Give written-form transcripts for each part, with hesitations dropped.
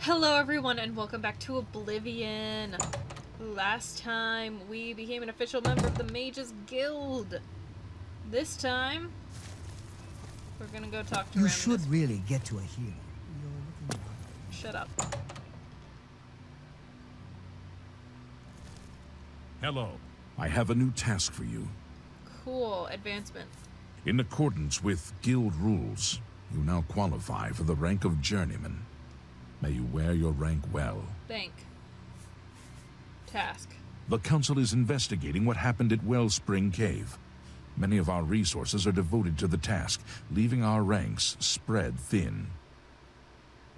Hello everyone and welcome back to Oblivion. Last time we became an official member of the Mages Guild. This time we're gonna go talk to You Ram. should really get to a healer. You're looking Shut up. Hello. I have a new task for you. Cool. Advancement. In accordance with guild rules, you now qualify for the rank of journeyman. May you wear your rank well. Thank. Task. The council is investigating what happened at Wellspring Cave. Many of our resources are devoted to the task, leaving our ranks spread thin.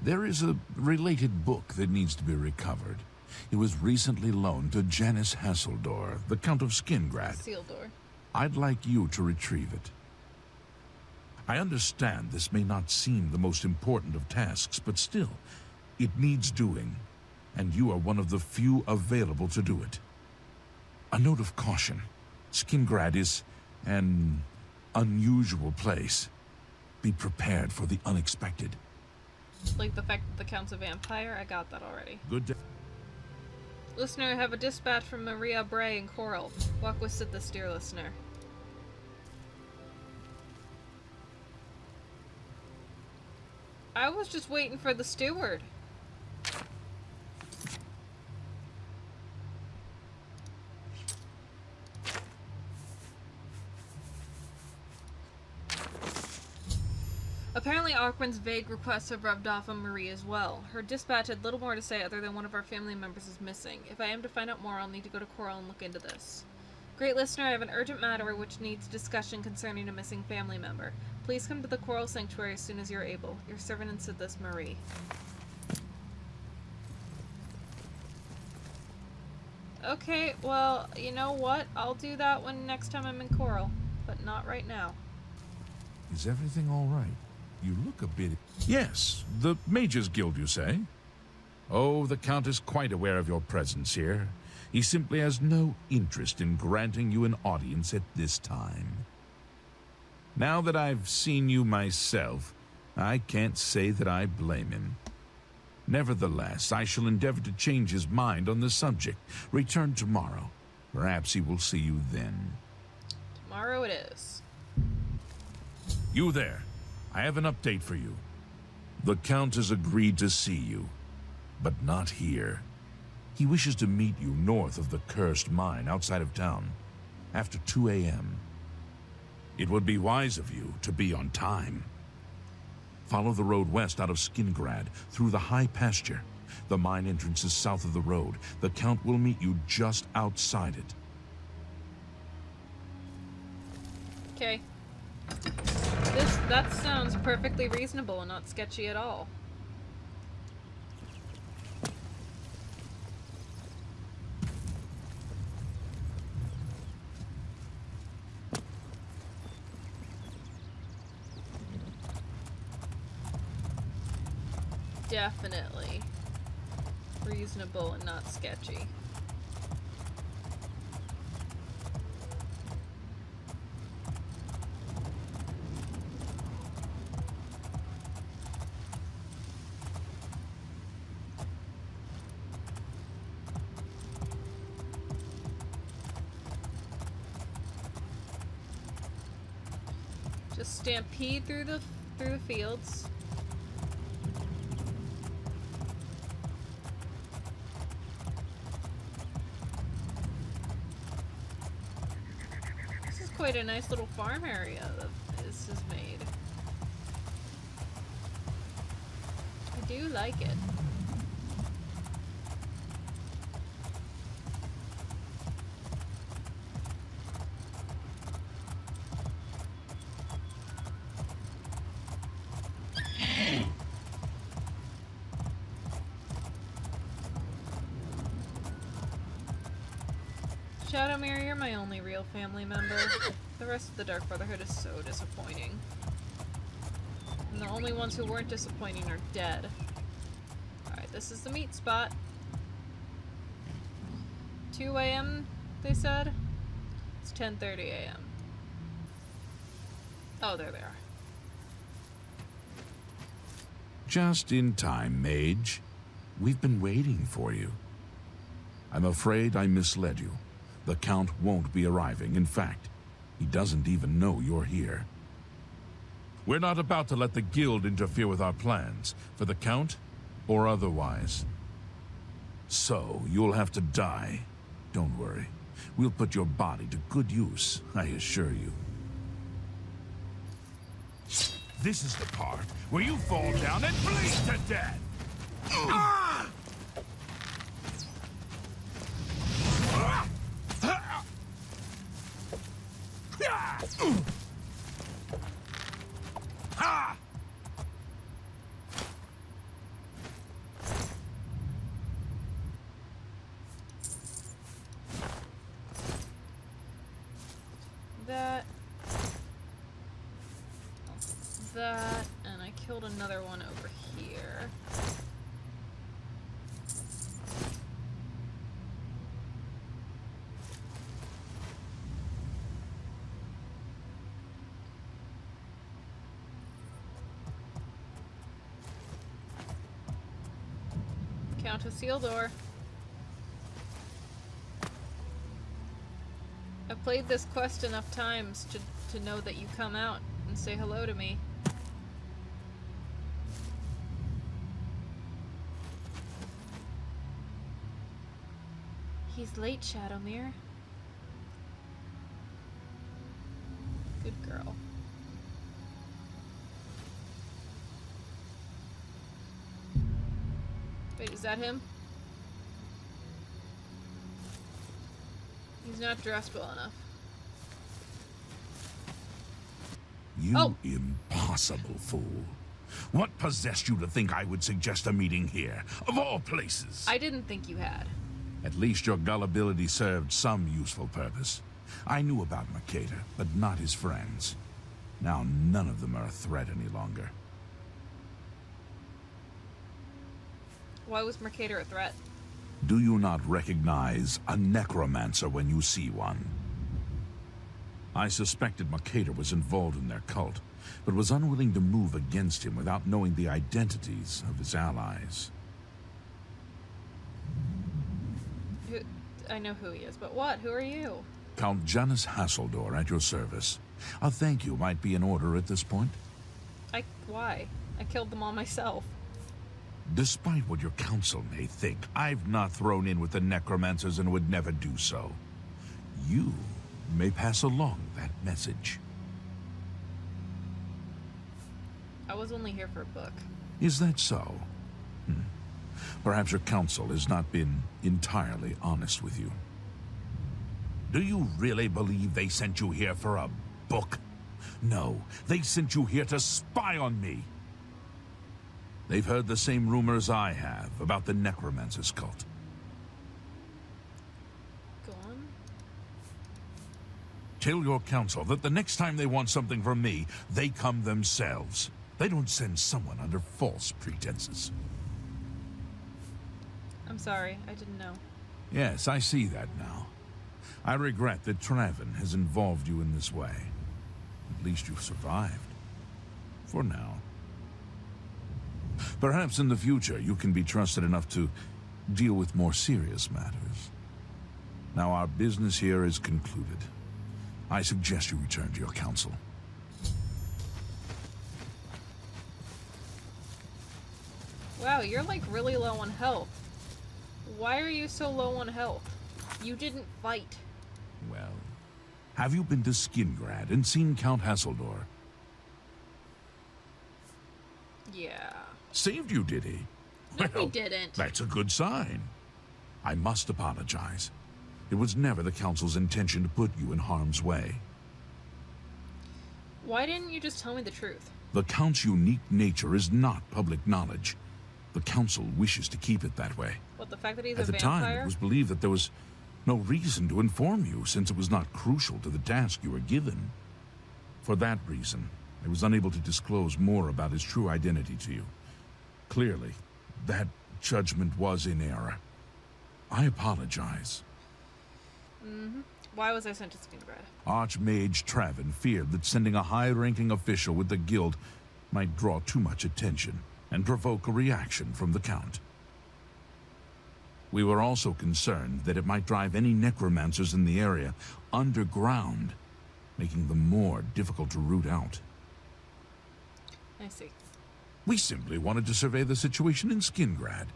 There is a related book that needs to be recovered. It was recently loaned to Janice Hasseldor, the Count of Skingrad. Seal door. I'd like you to retrieve it. I understand this may not seem the most important of tasks, but still, it needs doing, and you are one of the few available to do it. A note of caution. Skingrad is an unusual place. Be prepared for the unexpected. Like the fact that the Count's a vampire? I got that already. Good day. Listener, I have a dispatch from Maria Bray and Coral. Walk with Sid this, dear listener. I was just waiting for the steward. Apparently Arkman's vague requests have rubbed off on Marie as well. Her dispatch had little more to say other than one of our family members is missing. If I am to find out more, I'll need to go to Coral and look into this. Great listener, I have an urgent matter which needs discussion concerning a missing family member. Please come to the Coral Sanctuary as soon as you're able. Your servant and Sid this, Marie. Okay, well, you know what? I'll do that when next time I'm in Coral, but not right now. Is everything all right? You look a bit... Yes, the Mages Guild, you say? Oh, the Count is quite aware of your presence here. He simply has no interest in granting you an audience at this time. Now that I've seen you myself, I can't say that I blame him. Nevertheless, I shall endeavor to change his mind on the subject. Return tomorrow. Perhaps he will see you then. Tomorrow it is. You there. I have an update for you. The Count has agreed to see you, but not here. He wishes to meet you north of the cursed mine outside of town, after 2 a.m. It would be wise of you to be on time. Follow the road west out of Skingrad, through the high pasture. The mine entrance is south of the road. The Count will meet you just outside it. Okay. That sounds perfectly reasonable and not sketchy at all. Definitely reasonable and not sketchy. Just stampede through the fields. This is quite a nice little farm area that this is made. I do like it. Shadowmere, you're my only real family member. The rest of the Dark Brotherhood is so disappointing. And the only ones who weren't disappointing are dead. Alright, this is the meat spot. 2 a.m. they said? It's 10:30 a.m. Oh, there they are. Just in time, Mage. We've been waiting for you. I'm afraid I misled you. The Count won't be arriving. In fact, he doesn't even know you're here. We're not about to let the Guild interfere with our plans, for the Count or otherwise. So, you'll have to die. Don't worry. We'll put your body to good use, I assure you. This is the part where you fall down and bleed to death! Ah! That, and I killed another one over here. Countess Sealdor. I've played this quest enough times to know that you come out and say hello to me. He's late, Shadowmere. Good girl. Wait, is that him? He's not dressed well enough. You impossible fool. What possessed you to think I would suggest a meeting here, of all places? I didn't think you had. At least your gullibility served some useful purpose. I knew about Mercator, but not his friends. Now none of them are a threat any longer. Why was Mercator a threat? Do you not recognize a necromancer when you see one? I suspected Mercator was involved in their cult, but was unwilling to move against him without knowing the identities of his allies. I know who he is, but what? Who are you? Count Janus Hasseldor at your service. A thank you might be in order at this point. Why? I killed them all myself. Despite what your council may think, I've not thrown in with the necromancers and would never do so. You may pass along that message. I was only here for a book. Is that so? Perhaps your council has not been entirely honest with you. Do you really believe they sent you here for a book? No, they sent you here to spy on me. They've heard the same rumors I have about the Necromancer's cult. Go on. Tell your council that the next time they want something from me, they come themselves. They don't send someone under false pretenses. I'm sorry, I didn't know. Yes, I see that now. I regret that Traven has involved you in this way. At least you've survived. For now. Perhaps in the future you can be trusted enough to deal with more serious matters. Now our business here is concluded. I suggest you return to your council. Wow, you're like really low on health. Why are you so low on health? You didn't fight. Well, have you been to Skingrad and seen Count Hasseldor? Yeah. Saved you, did he? No, Well, he didn't. That's a good sign. I must apologize. It was never the Council's intention to put you in harm's way. Why didn't you just tell me the truth? The Count's unique nature is not public knowledge. The Council wishes to keep it that way. What, the fact that he's At a the vampire? time, it was believed that there was no reason to inform you, since it was not crucial to the task you were given. For that reason, I was unable to disclose more about his true identity to you. Clearly, that judgment was in error. I apologize. Why was I sent to Skingrad? Archmage Traven feared that sending a high-ranking official with the guild might draw too much attention and provoke a reaction from the Count. We were also concerned that it might drive any necromancers in the area underground, making them more difficult to root out. I see. We simply wanted to survey the situation in Skingrad.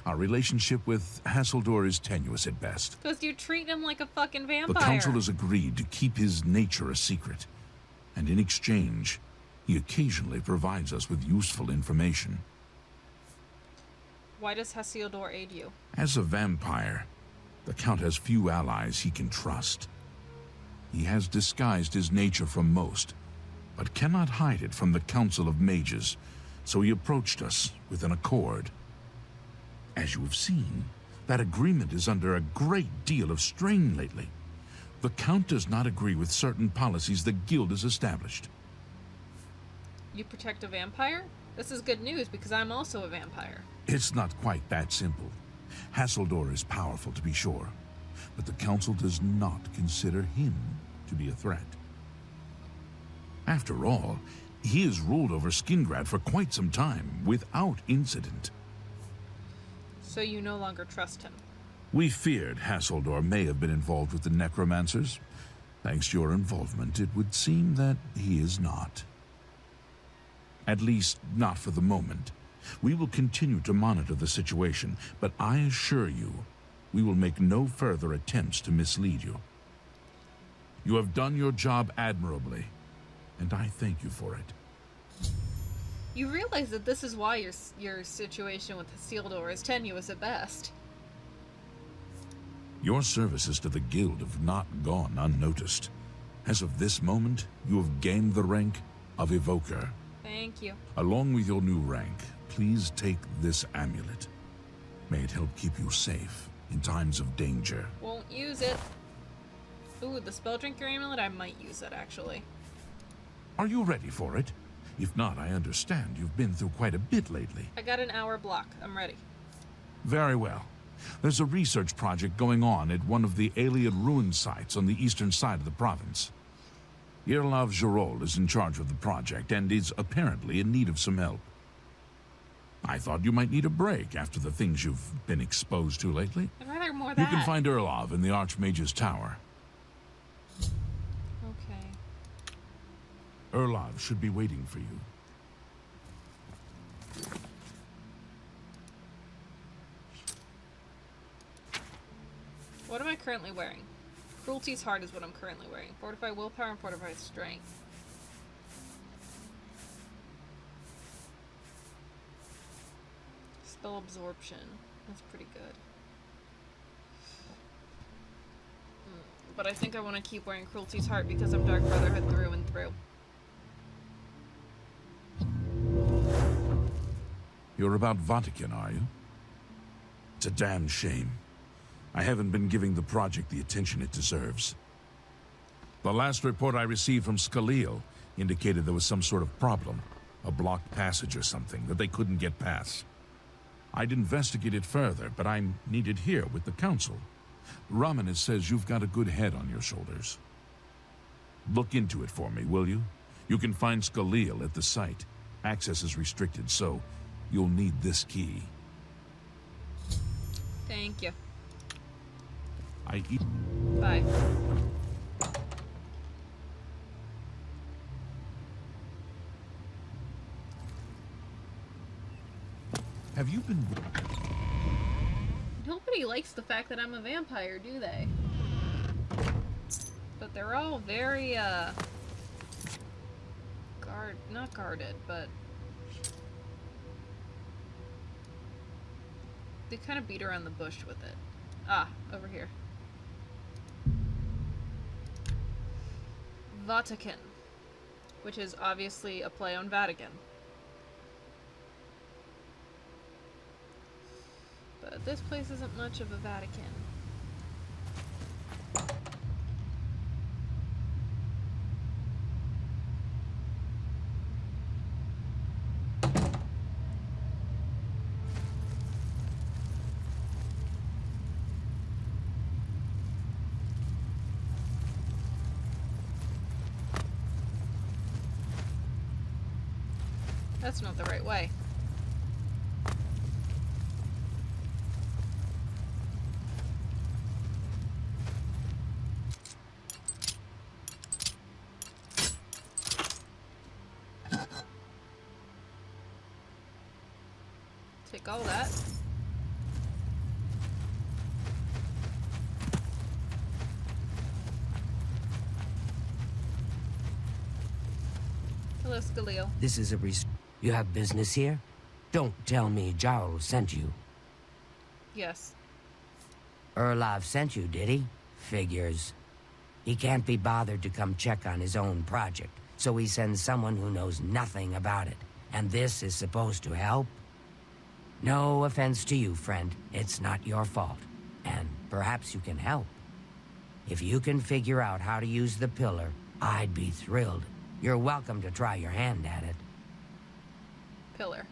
Our relationship with Hasseldor is tenuous at best. Because you treat him like a fucking vampire. The Council has agreed to keep his nature a secret, and in exchange, he occasionally provides us with useful information. Why does Hasseldor aid you? As a vampire, the Count has few allies he can trust. He has disguised his nature from most, but cannot hide it from the Council of Mages, so he approached us with an accord. As you have seen, that agreement is under a great deal of strain lately. The Count does not agree with certain policies the Guild has established. You protect a vampire? This is good news because I'm also a vampire. It's not quite that simple. Hasseldor is powerful, to be sure, but the Council does not consider him to be a threat. After all, he has ruled over Skingrad for quite some time, without incident. So you no longer trust him? We feared Hasseldor may have been involved with the necromancers. Thanks to your involvement, it would seem that he is not. At least, not for the moment. We will continue to monitor the situation, but I assure you, we will make no further attempts to mislead you. You have done your job admirably, and I thank you for it. You realize that this is why your situation with Hasseldor is tenuous at best. Your services to the Guild have not gone unnoticed. As of this moment, you have gained the rank of Evoker. Thank you. Along with your new rank, please take this amulet. May it help keep you safe in times of danger. Won't use it. Ooh, the spell drinker amulet? I might use it, actually. Are you ready for it? If not, I understand you've been through quite a bit lately. I got an hour block. I'm ready. Very well. There's a research project going on at one of the Aliad ruin sites on the eastern side of the province. Irlav Jarol is in charge of the project and is apparently in need of some help. I thought you might need a break after the things you've been exposed to lately. I'd rather more You that. can find Irlav in the Archmage's Tower. Okay. Irlav should be waiting for you. What am I currently wearing? Cruelty's Heart is what I'm currently wearing. Fortify Willpower and Fortify Strength. Spell Absorption. That's pretty good. But I think I want to keep wearing Cruelty's Heart because I'm Dark Brotherhood through and through. You're about Vatican, are you? It's a damn shame. I haven't been giving the project the attention it deserves. The last report I received from Skalil indicated there was some sort of problem, a blocked passage or something that they couldn't get past. I'd investigate it further, but I'm needed here with the Council. Ramanis says you've got a good head on your shoulders. Look into it for me, will you? You can find Skalil at the site. Access is restricted, so you'll need this key. Thank you. Bye. Bye. Have you been... Nobody likes the fact that I'm a vampire, do they? But they're all very, not guarded, but... they kind of beat around the bush with it. Ah, over here. Vatican, which is obviously a play on Vatican. But this place isn't much of a Vatican. That's not the right way. take all that. Hello, Scaleo. This is a You have business here? Don't tell me Jarl sent you. Yes. Erlov sent you, did he? Figures. He can't be bothered to come check on his own project, so he sends someone who knows nothing about it. And this is supposed to help? No offense to you, friend. It's not your fault. And perhaps you can help. If you can figure out how to use the pillar, I'd be thrilled. You're welcome to try your hand at it. Pillar.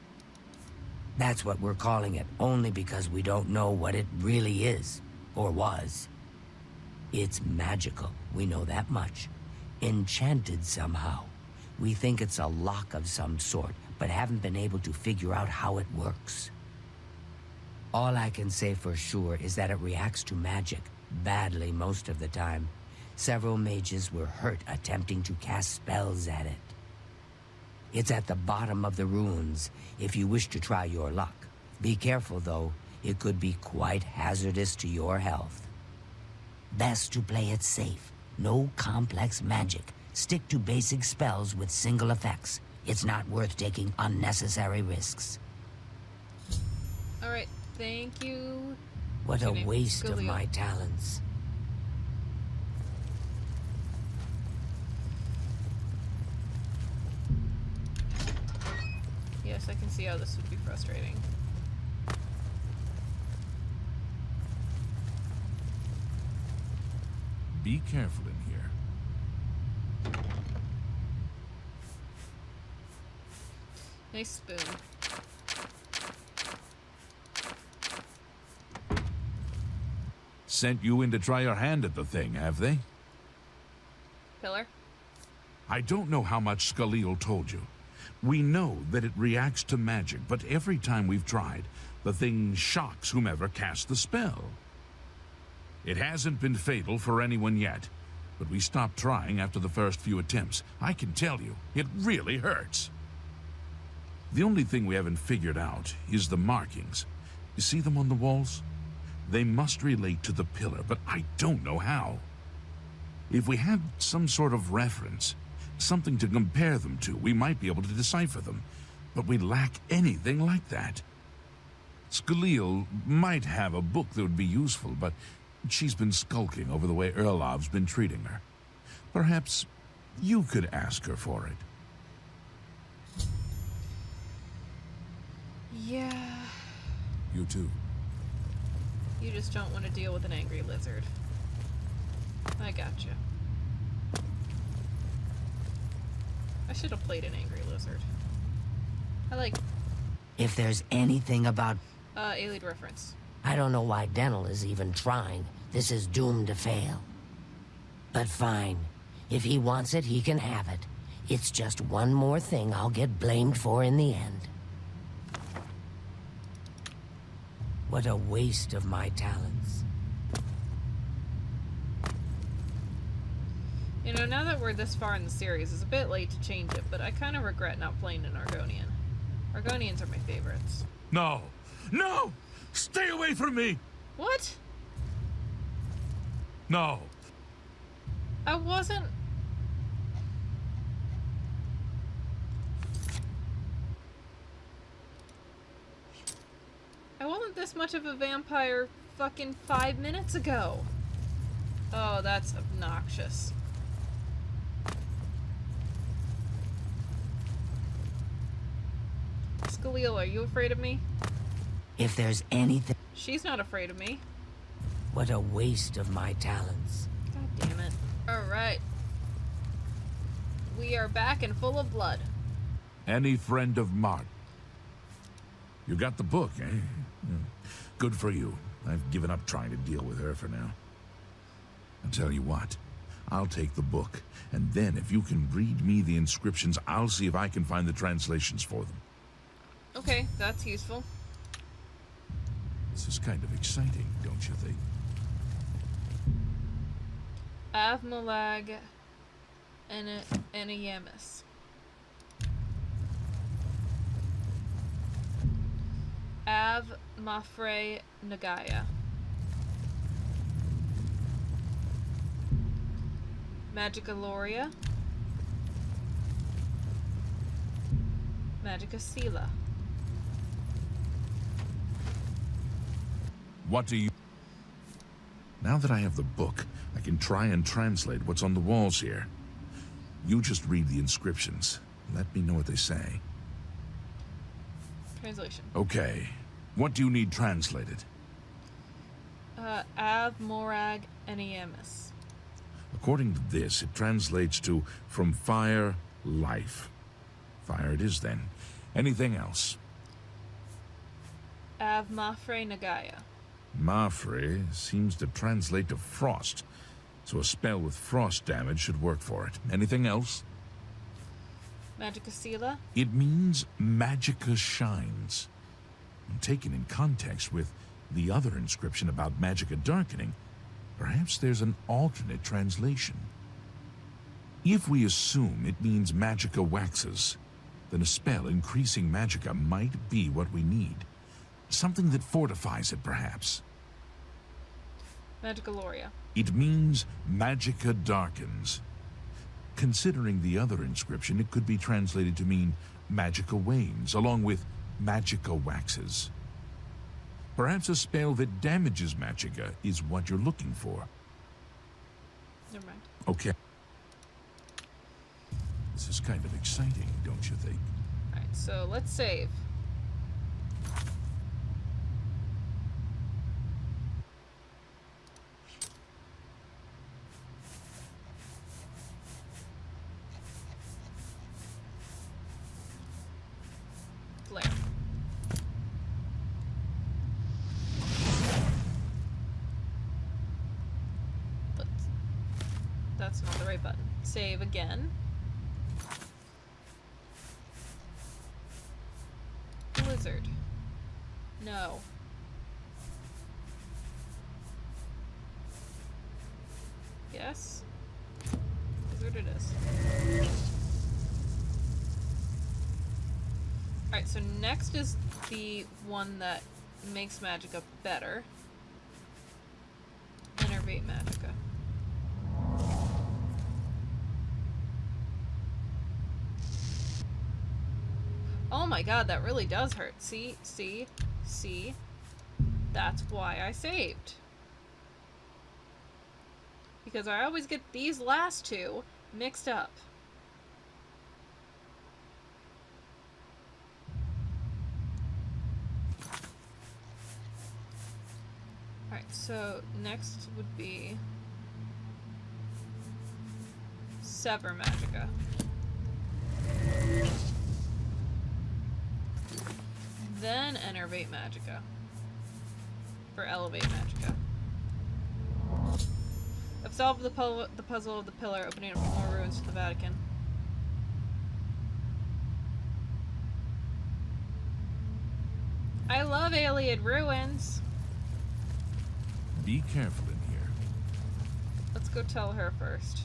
That's what we're calling it, only because we don't know what it really is, or was. It's magical, we know that much. Enchanted somehow. We think it's a lock of some sort, but haven't been able to figure out how it works. All I can say for sure is that it reacts to magic, badly most of the time. Several mages were hurt attempting to cast spells at it. It's at the bottom of the ruins, if you wish to try your luck. Be careful, though. It could be quite hazardous to your health. Best to play it safe. No complex magic. Stick to basic spells with single effects. It's not worth taking unnecessary risks. Alright, thank you. What a waste of Scaleo. my talents. Yes, I can see how this would be frustrating. Be careful in here. Nice spoon. Sent you in to try your hand at the thing, have they? Pillar. I don't know how much Scaleel told you. We know that it reacts to magic, but every time we've tried, the thing shocks whomever cast the spell. It hasn't been fatal for anyone yet, but we stopped trying after the first few attempts. I can tell you, it really hurts. The only thing we haven't figured out is the markings. You see them on the walls? They must relate to the pillar, but I don't know how. If we had some sort of reference, something to compare them to, we might be able to decipher them. But we lack anything like that. Scaleel might have a book that would be useful, but she's been skulking over the way Erlov's been treating her. Perhaps you could ask her for it. Yeah. You too. You just don't want to deal with an angry lizard. I gotcha. I should have played an angry lizard. I like If there's anything about... Alien reference. I don't know why Dental is even trying. This is doomed to fail. But fine. If he wants it, he can have it. It's just one more thing I'll get blamed for in the end. What a waste of my talents. You know, now that we're this far in the series, it's a bit late to change it, but I kind of regret not playing an Argonian. Argonians are my favorites. No! No! Stay away from me! What? No! I wasn't... I wasn't this much of a vampire fucking 5 minutes ago. Oh, that's obnoxious. Scaleel, are you afraid of me? If there's anything... She's not afraid of me. What a waste of my talents. God damn it. Alright. We are back and full of blood. Any friend of Mart. You got the book, eh? Good for you. I've given up trying to deal with her for now. I'll tell you what. I'll take the book, and then if you can read me the inscriptions, I'll see if I can find the translations for them. Okay, that's useful. This is kind of exciting, don't you think? Avmalag Enayamus. Av Mafre Nagaya. Magica Loria. Magica Sela. What do you... Now that I have the book, I can try and translate what's on the walls here. You just read the inscriptions. Let me know what they say. Translation. Okay. What do you need translated? Av Morag Eneamus. According to this, it translates to from fire, life. Fire it is then. Anything else? Av Mafre Nagaya. Mafre seems to translate to frost, so a spell with frost damage should work for it. Anything else? Magica Sela. It means Magica shines. And taken in context with the other inscription about Magica darkening, perhaps there's an alternate translation. If we assume it means Magica waxes, then a spell increasing Magica might be what we need. Something that fortifies it, perhaps. Magica Loria. It means Magica darkens. Considering the other inscription, it could be translated to mean Magica wanes, along with Magica waxes. Perhaps a spell that damages Magica is what you're looking for. Never mind. Okay. This is kind of exciting, don't you think? Alright, so let's save. Flare. That's not the right button. Save again. Blizzard. No. Yes. Blizzard it is. Alright, so next is the one that makes Magica better. Innervate Magica. Oh my god, that really does hurt. See? See? See? That's why I saved. Because I always get these last two mixed up. Alright, so next would be Sever Magica. Then Enervate Magica. Or Elevate Magica. I've solved the puzzle of the pillar, opening up more ruins to the Vatican. I love Alien ruins! Be careful in here. Let's go tell her first.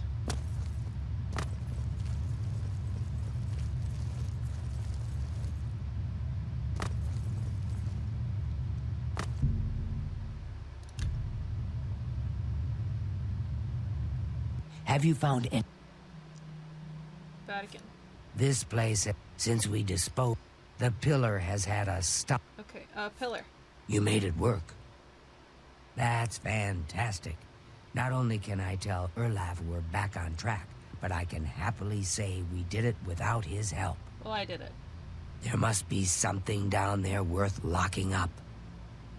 Have you found it? Vatican. This place, since we disposed, the pillar has had us stuck. Okay, pillar. You made it work. That's fantastic. Not only can I tell Erlav we're back on track, but I can happily say we did it without his help. Well, I did it. There must be something down there worth locking up.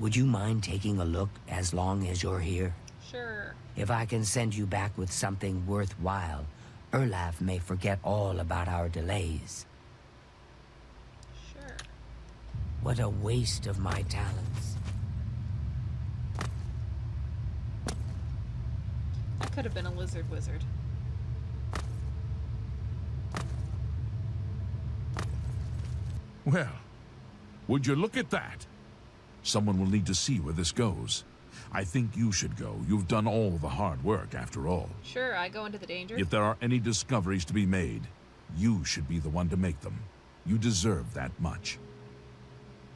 Would you mind taking a look as long as you're here? Sure. If I can send you back with something worthwhile, Erlav may forget all about our delays. Sure. What a waste of my talents. I could have been a lizard wizard. Well, would you look at that? Someone will need to see where this goes. I think you should go. You've done all the hard work, after all. Sure, I go into the danger. If there are any discoveries to be made, you should be the one to make them. You deserve that much.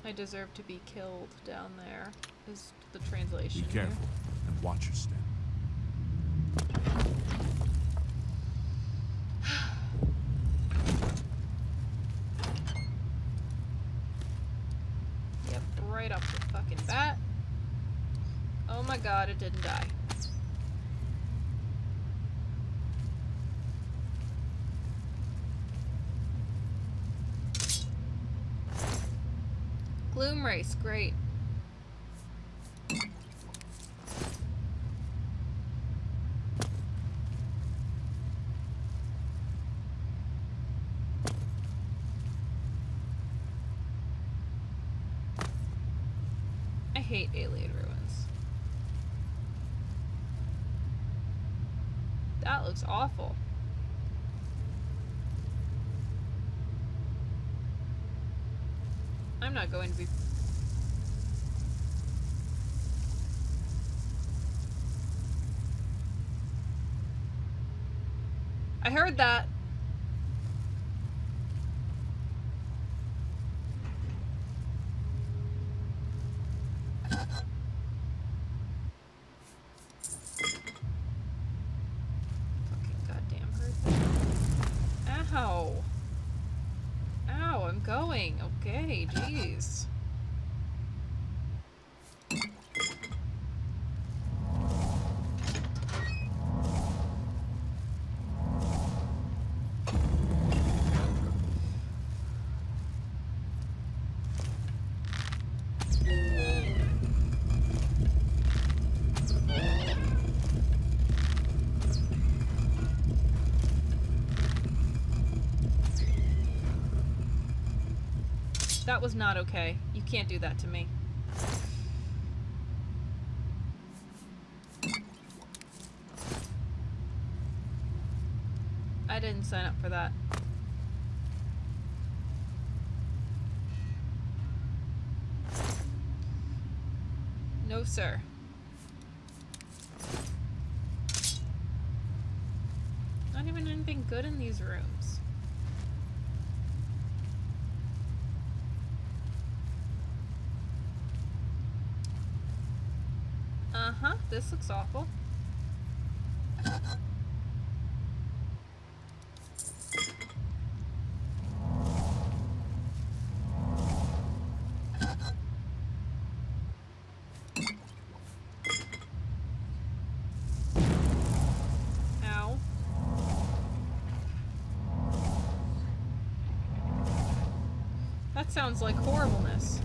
I deserve to be killed down there, is the translation. Be careful and watch your step. Yep, right off the fucking bat. Oh my god, it didn't die. Gloom race, great. I hate alien ruins. That looks awful. I'm not going to be... I heard that. Fucking goddamn heard that. Ow. Ow, I'm going. Okay, jeez. That was not okay. You can't do that to me. I didn't sign up for that. No, sir. Not even anything good in these rooms. Uh-huh, this looks awful. Ow. That sounds like horribleness.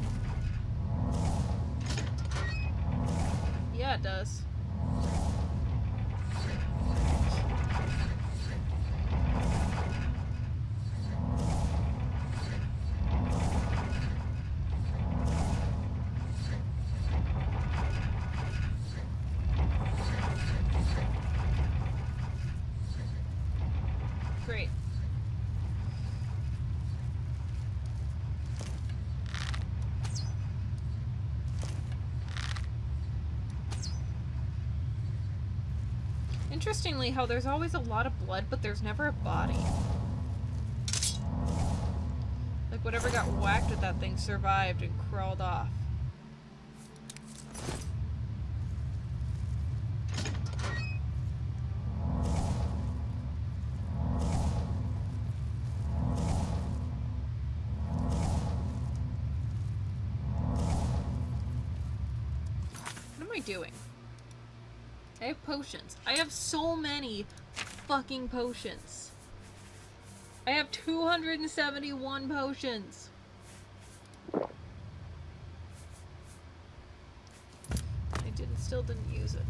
Yeah, it does. Great. Interestingly, how there's always a lot of blood, but there's never a body. Like, whatever got whacked with that thing survived and crawled off. What am I doing? I have potions. I have so many fucking potions. I have 271 potions. Still didn't use it.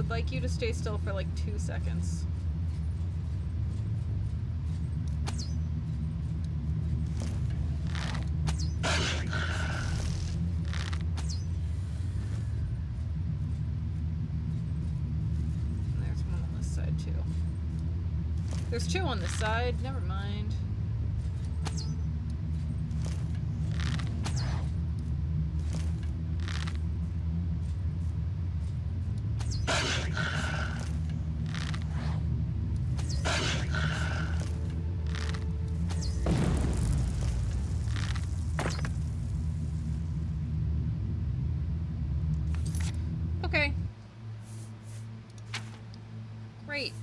would like you to stay still for like 2 seconds. And there's one on this side too. There's 2 on this side, never mind. Okay. Great.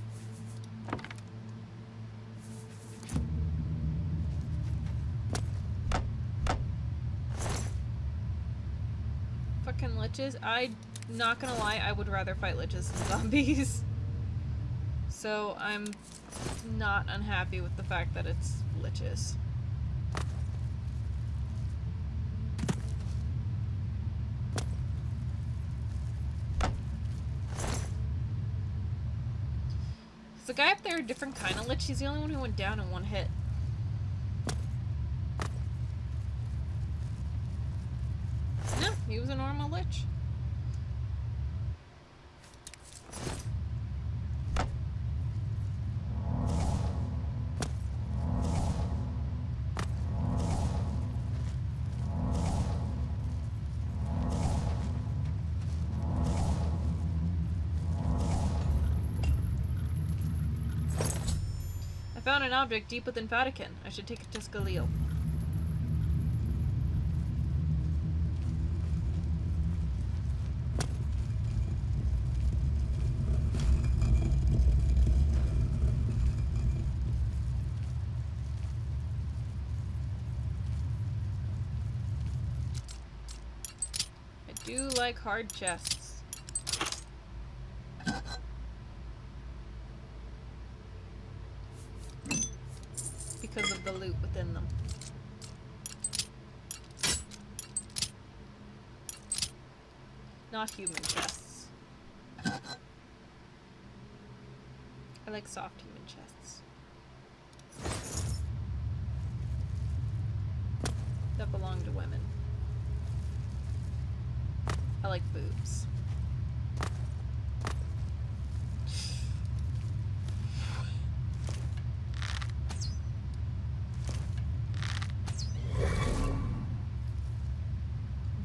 Fucking liches. I'm not gonna lie, I would rather fight liches than zombies. So I'm not unhappy with the fact that it's liches. Is the guy up there a different kind of lich? He's the only one who went down in 1 hit. No, he was a normal lich. I found an object deep within Vatican. I should take it to Scalio. I do like hard chests. Because of the loot within them. Not human chests. I like soft human chests. That belong to women. I like boobs.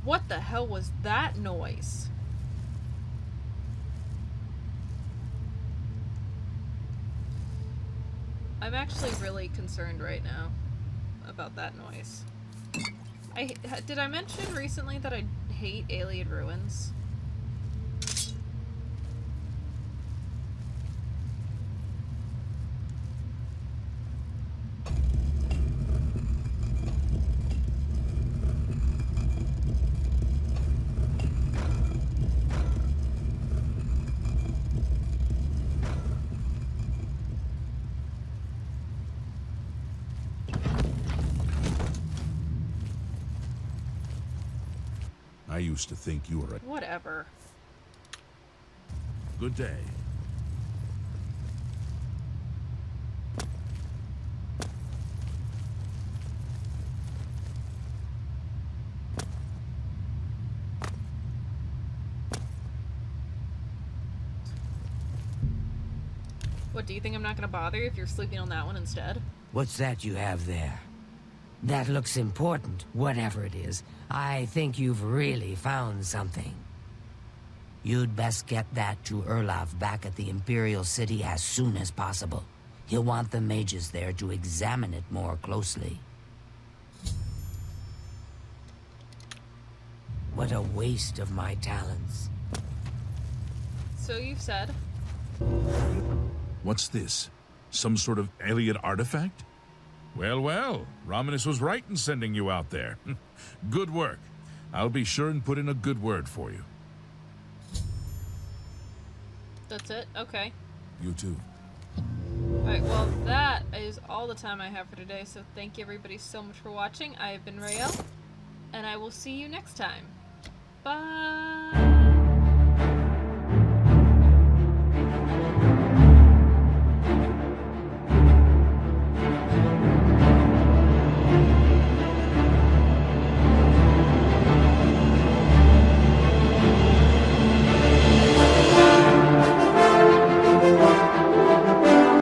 What the hell was that noise? I'm actually really concerned right now about that noise. Did I mention recently that I hate alien ruins? I used to think you were a Whatever. good day. What, do you think I'm not gonna bother if you're sleeping on that one instead? What's that you have there? That looks important, whatever it is. I think you've really found something. You'd best get that to Erlaf back at the Imperial City as soon as possible. He'll want the mages there to examine it more closely. What a waste of my talents. So you've said. What's this? Some sort of alien artifact? Well, well, Romanus was right in sending you out there. Good work. I'll be sure and put in a good word for you. That's it? Okay. You too. Alright, well that is all the time I have for today, so thank you everybody so much for watching. I have been Rael, and I will see you next time. Bye!